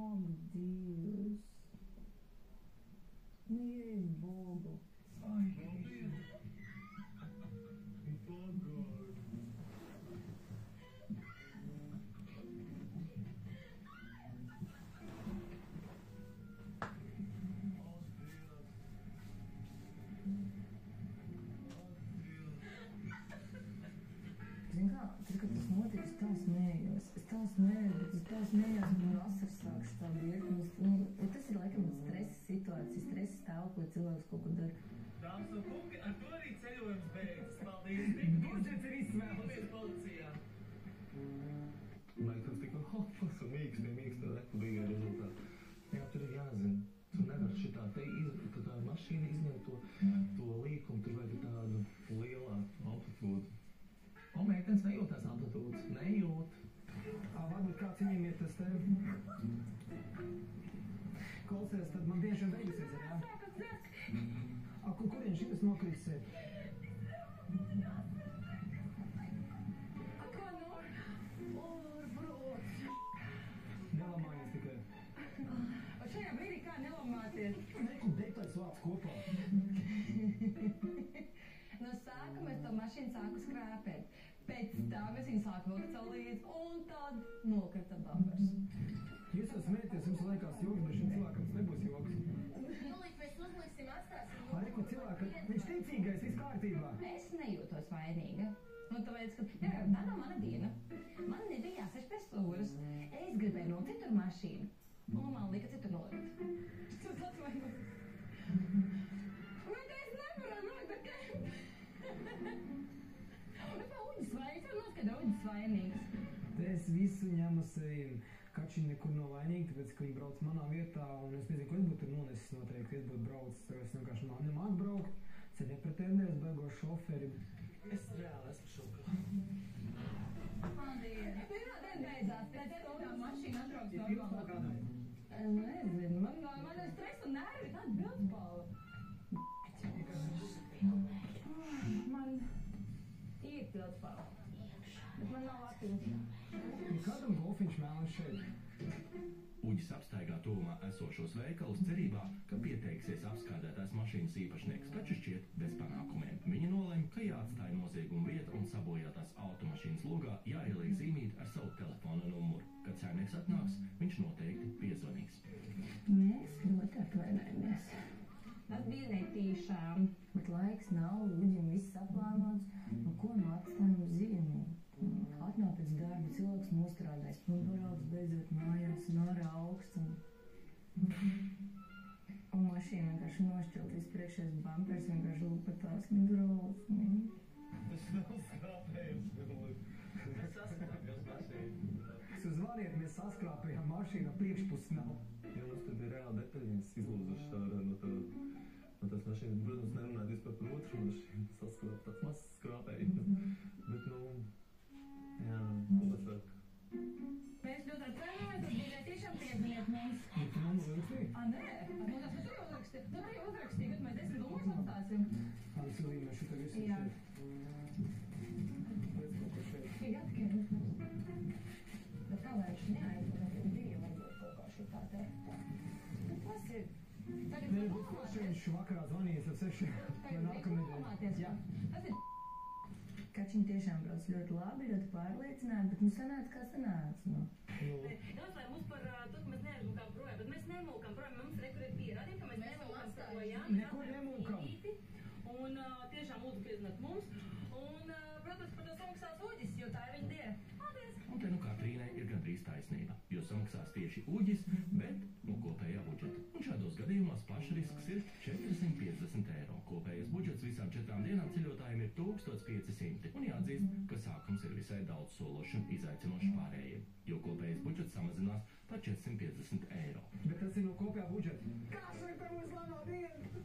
Ak, Dievs. Jēzus Bogu. Ai, paldies! Pagāju. Zini kā, tad, kad tas notika, es tā smējos, bet es tā smējos, un man asars sāk stāvēt. Tas ir laikam stresa situācija, stresa stāvokli, cilvēks kaut ko dara. Dāmas un kungi, ar to arī ceļojums beidzas. Paldies! Budžets ir izsmēlis! Paldies policijā! Lai tas tik hopas un mīksti rekubīgai rezultāti. Jā, tur ir jāzina. Tu nevar šitā te tā mašīna izņemt to līkumu, tur vajag tādu lielāku amplitūdu. O, meitenes nejūtās amplitūdas. Nejūt. Varbūt kāds viņiem ir tas te... Klausies, tad man bieži beigusies ir, jā? Kurien šitas nokris ir? Kā no? Ārbrauc. Nelamājies tikai. Šajā brīdī kā nelamāties? Neku detaļas vārds kopā. No sākuma es to mašīnu sāku skrāpēt. Pēc tam es viņu sāku vilkt savu līdzi, un tad nokrita bambers. Jūs jau smēties, jums liekas joks, bet šim cilvēkam tas nebūs joks. Nolīt, mēs uzliksim, atstāsim. Ko cilvēka, viņš ticīgais, viss kārtībā. Es nejūtos vainīga. Un tāpēc, ka tā nav mana diena. Man nebija jāseš pēc stūras. Es gribēju nociet ar mašīnu. Un man lika citur nolikt. Tas atvainot. Bet es nevaru nolikt, ok? Un tā Uģis vainīgs, var noskatīt Uģis vainīgs. Te es visu ņemu sevīm. Kačiņi nekur nav vainīgi, tāpēc, ka viņi brauc manā vietā, un es nezinu, ko es būtu nonesis noteikti. Es būtu braucis, es vienkārši nemāku braukt. Es nepretendēju, beigo šoferi. Es reāli esmu šokā. Paldies. Pirmā diena beidzās, pēc tā mašīna atrodas Ir jūs no kādai? Nezinu, man ir stress un nervi, tāda bildspāla. Man ir bildspāla. Bet man nav aktīvi. Kādam golfiņš mēlēs šeit? Uģis apstaigā tuvumā esošos veikalus cerībā, ka pieteiksies apskādētās mašīnas īpašnieks, taču šķiet bez panākumiem. Viņa nolēma, ka jāatstāja nozieguma vieta un sabojātās automašīnas logā jāieliek zīmīt ar savu telefona numuru. Kad saimnieks atnāks, viņš noteikti piezvanīs. Mēs ļoti atvainojamies. Tas bija netīšām. Bet laiks nav, Uģim viss aplānots. Ko nu atstājam ziemu? Atnāk pēc darba, cilvēks nostrādājis, brauc beidzot mājās un ārā augsts. Un mašīna vienkārši nošķiltīs priekšējais bumpers, vienkārši lupatās drosmīgi. Tas nav skrāpējums, es saskrāpjos mašīnu. Jūs zvaniet, mēs saskrāpējām mašīnu, priekšpus nav. Ja mums tad ir reāli detaļas izlūzušas ārā no tās mašīnas. Protams, nerunājot vispār par otru mašīnu, saskrāp tāds mazs skrāpējums. Bet, jā, ko es saku? Mēs ļoti atvainojamies, tas bija tiešām piezvaniet mums. Tu man uzrakstīji? Nē, tas tur jau uzrakstīja. Tur jau uzrakstīja, bet mēs 10 numurs atstāsim. Silvija, mēs šitā visu Jā. Redz kaut ko šeit. Jā, tikai. Bet kā lai viņš neaizvada, ka bija varbūt kaut kā šitā te. Bet tas ir. Tagad Nē, būs forši, viņš vakarā zvanījies ar 6 vai nākamnedēļ. Jā. Tas ir. Kačiņi tiešām brauc ļoti labi, ļoti pārliecināti, bet sanāca, kā sanāca. Jautājums mums par to, ka mēs neaizmūkām projām, bet mēs nemūkam projām, mums rekur ir pierādījumi, ka mēs nemūkam projām. Nekur nemūkam. Un tiešām lūdzu piezināt mums. Un, protams, par to samaksās Uģis, jo tā ir viņa diena. Paldies! Un te nu Katrīnai ir gandrīz taisnība, jo samaksās tieši Uģis, bet no kopējā budžeta. Un šādos gadījumos pašrisks ir 450 eiro. Kopējais budžets visām 4 dienām ceļotājiem ir 1500. Un jāatzīst, ka sākums ir visai daudz sološs un izaicinošs pārējiem, jo kopējais budžets samazinās par 450 eiro. Bet tas ir no kopējā budžeta. Kā šeit par mums labo dienu?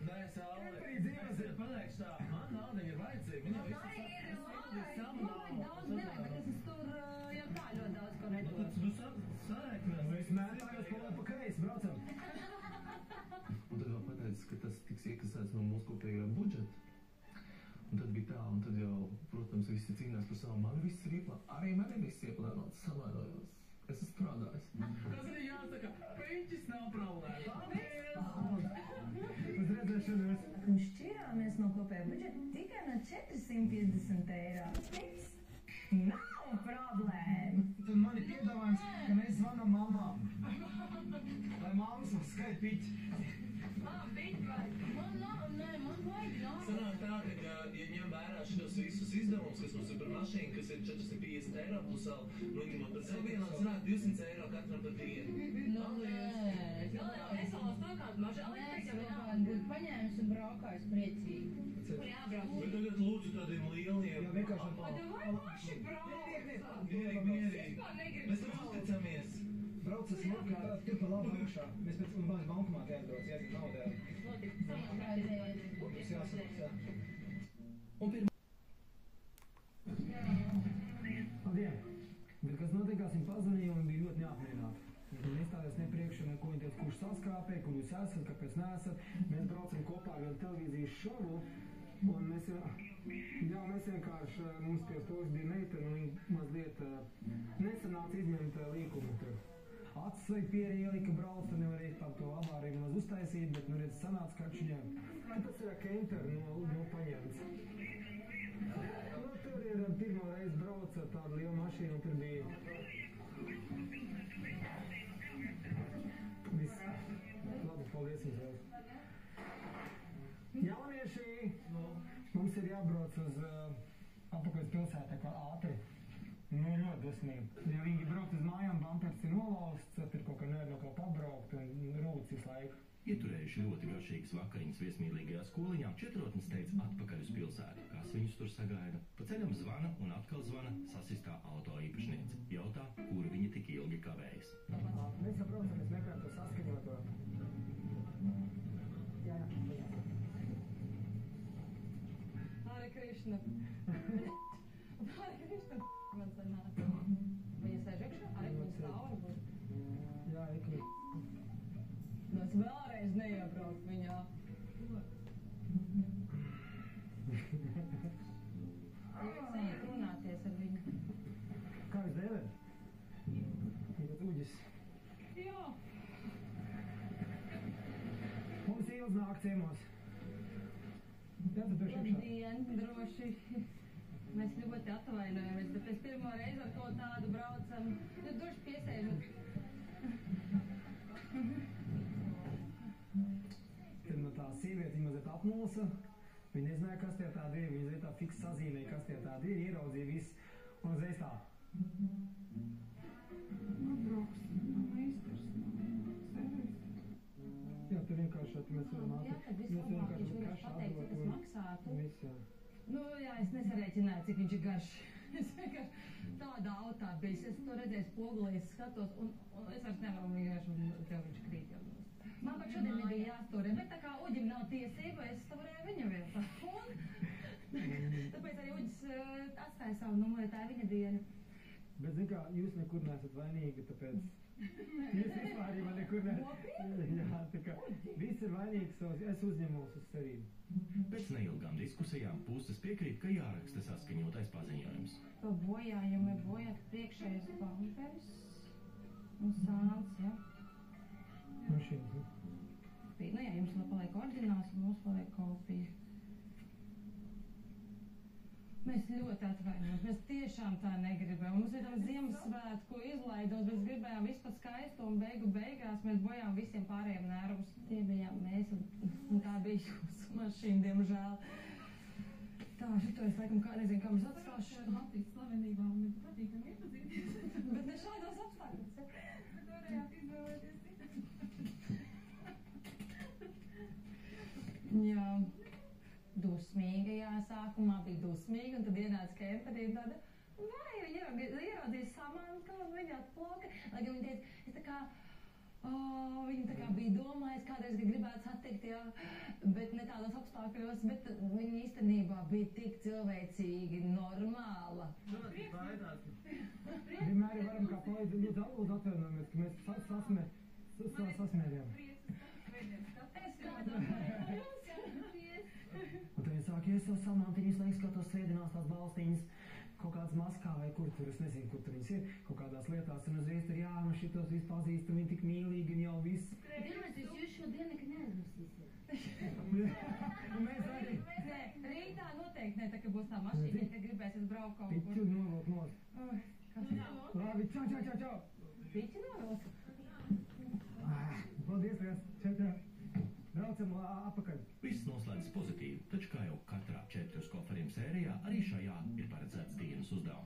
Nē, Saule, Katrī dzīves es ir pateikšu tā, man nauda ir vajadzīga. Viņa Tā ir labi, daudz nevajag, bet es tur jau tā ļoti daudz ko nedod. Tu sareiknēs. Mēs mētājos pa kreisi, braucam. Un tad vēl pateicis, ka tas tiks iekasēts no mūsu kopējā budžeta. Un tad bija tā, un tad jau, protams, visi cīnās par savu. Man viss ir ieplānots. Arī man ir viss ieplānots, samainojos. Es esmu strādājis. Tas arī jāsaka, un šķirāmies no kopējā budžeta tikai no 450 eiro. Tiks? Nav problēma. Tad man ir piedāvājums, ka mēs zvanām mamām. Lai mammas skait piķi. Piķi vai? Man vajag nav. Sanāk tā, ka, ja ņem vērā šitos visus izdevumus, kas mums ir par mašīnu, kas ir 450 eiro plus vēl, noņemot par sevienām, sanāk 200 eiro katram par dienu. Es vēlos to kādu mašīnu. Būtu paņēmis un braukājis priecīgi. Kur jābrauc? Bet tagad lūdzu tādiem lieliem. Jā, vienkārši Vai paši brauc? Mierīgi. Mēs tam uzticamies. brauc ar smakā, tur pa labu iekšā. Mēs pēc manas bankomāta jāatbrauc, jāzina naudē. Būs jāsamaksā. Un pirmā Labdien! Bet kas notiekās, viņi pazvanīja un bija ļoti neapmierināti. Viņi izstādās nepriekšu, neko viņi teica, kurš saskrāpē, kur jūs esat, kāpēc neesat. Mēs braucam kopā ar televīzijas šovu, un mēs vienkārši, mums pie stūras bija meitene, un viņi mazliet nesanāca izņemt līkumu tur. Acis vai pieri ielika brauc, tad nevarēja tā to avāriju maz uztaisīt, bet, nu, redz, sanāca kačiņām. Tas ir kenter no paņemts. Nu, tur ir pirmo reizi brauc ar tādu lielu mašīnu, un tur bija viss. Labi, paldies jums vēl. Jaunieši, mums ir jābrauc uz apakaļ pilsētā kā ātri. Nu, ļoti dusmīgi. Ja viņi braukt uz mājām, bampers ir nolausts, tad ir kaut kā nevar no kā pabraukt un rūc visu laiku. Ieturējuši ļoti garšīgas vakariņas viesmīlīgajā skoliņā, četrotnes teica atpakaļ uz pilsētu. Kas viņus tur sagaida? Pa ceļam zvana un atkal zvana sasistā auto īpašniece. Jautā, kur viņi tik ilgi kavējas. Mēs jau braucam, mēs meklējam to saskaņoto. Jā. Hare Krishna. Hare Krishna. Man sanāca. Viņa sēž iekšā? Ai, viņa stāv varbūt. Jā, ikli. Nu, es vēlreiz neiebraucu viņā. Jūs ejat runāties ar viņu. Kā jūs dēvēt? Ir uģis. Jā. Mums ielas nāk ciemos. Jā, tad tur iekšā. Labdien, droši. Mēs ļoti atvainojamies, bet mēs pirmo reizi ar ko tādu braucam. Jūs droši piesēžat. Tad no tā sieviete, viņa mazliet apmulsa. Viņa nezināja, kas tie tādi ir. Viņa mazliet tā fiks sazīmēja, kas tie tādi ir. Ieraudzīja visu. Un uzreiz tā. Jā, tur vienkārši mēs varam Jā, tad viss labāk, viņš vienkārši pateica, cik tas maksātu. Viss, jā. Nu, jā, es nesarēķināju, cik viņš ir garš. Es vienkārši tādā autā bijis. Es to redzēju spogulī, es skatos, un es vairs nevaru vienkārši, tev viņš krīt jau. Man pat šodien nebija jāsturē, bet tā kā Uģim nav tiesība, es sturēju viņa vietā. Un tāpēc arī Uģis atstāja savu numuru, tā ir viņa diena. Bet, zin kā, jūs nekur neesat vainīgi, tāpēc jūs vispārībā nekur neesat. Jā, tā kā viss ir vainīgs, es uzņemos uz sevi. Pēc neilgām diskusijām puses piekrīt, ka jāraksta saskaņotais paziņojums. To bojājumu ir bojāt priekšējais bamperis un sāns, jā. Mašīnas, ne? Nu jā, jums paliek oriģināls un mums paliek kopija. Mēs ļoti atvainojamies, mēs tiešām tā negribējām. Mums ir tam Ziemassvētku izlaidums, mēs gribējām visu pat skaistu un beigās mēs bojām visiem pārējiem nervus. Tie bijām mēs un tā bija jūsu mašīna, diemžēl. Tā, šito es laikam nezinu, kā mums atstāšu. Latvijas slavenībā un mēs patīkam iepazīties. Bet ne šādos apstākļos. Bet varējāt izvēlēties Jā, dusmīgajā sākumā bija dusmīga, un tad ienāca kemperī un tāda, ieraudzīja Samantā, un viņa atplauka. Lai gan viņa teica, es tā kā, viņa tā kā bija domājis, kādreiz gribētu satikt, jā, bet ne tādos apstākļos, bet viņa īstenībā bija tik cilvēcīgi, normāla. Ļoti baidās. Vienmēr varam kā palīdzi, lūdzu atvainojamies, ka mēs sasmējām. Es kādā vajag. Un tad viņi sāk, ja es to Samantu, viņas laiks skatos svētdienās tās balstiņas, kaut kādas maskā vai kur tur, es nezinu, kur tur viņas ir, kaut kādās lietās, un uzreiz tur, jā, man šitos visu pazīst, un viņi tik mīlīgi, un jau viss. Vienmēr jūs šodien nekad neaizmirsīsiet. Un noteikti ne, tā kā būs tā mašīna, ka gribēsies braukt kaut kur. Piķu novilkt nost. Kas ir? Labi, čau. Piķi novilkt? Paldies, čau. Braucam apakaļ. Viss noslēdz pozitīvi, taču kā jau katrā 4 koferiem sērijā, arī šajā ir paredzēts dienas uzdevums.